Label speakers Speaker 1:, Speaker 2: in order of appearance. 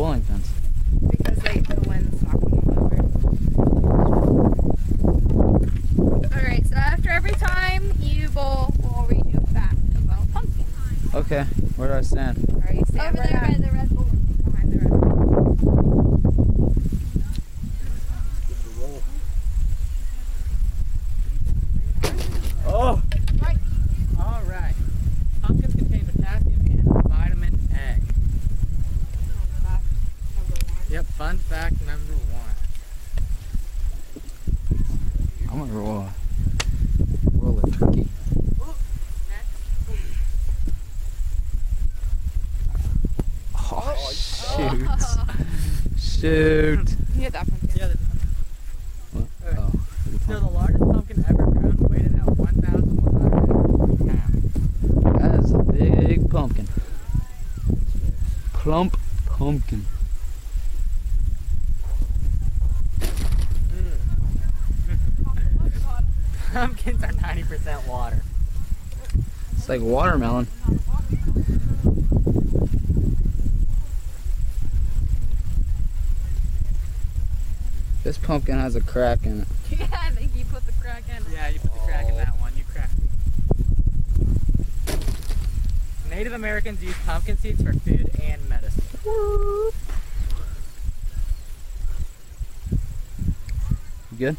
Speaker 1: bowling pins?
Speaker 2: Because the wind's knocking them over. Alright, so after every time you bowl, we'll read you a fact about pumpkins.
Speaker 1: Okay, where do I stand?
Speaker 2: Alright, you stand
Speaker 3: Over there by the red bull.
Speaker 2: behind the red bull.
Speaker 1: Oh!
Speaker 4: Alright. Pumpkins contain potassium and vitamin A.
Speaker 2: Fact number 1.
Speaker 4: Yep, fun fact number 1.
Speaker 1: I'm gonna roll a turkey. Oh, shoot. Shoot.
Speaker 2: You get that pumpkin.
Speaker 4: Yeah,
Speaker 1: What?
Speaker 4: Alright.
Speaker 1: Oh.
Speaker 4: so the largest pumpkin ever grown weighed at 1,100 pounds.
Speaker 1: That is a big pumpkin. Plump pumpkin.
Speaker 4: Pumpkins are 90% water.
Speaker 1: It's like watermelon. This pumpkin has a crack in it.
Speaker 2: Yeah, I think you put the crack in.
Speaker 4: Yeah, you put the crack in that one. You cracked it. Native Americans use pumpkin seeds for food and medicine.
Speaker 1: You good?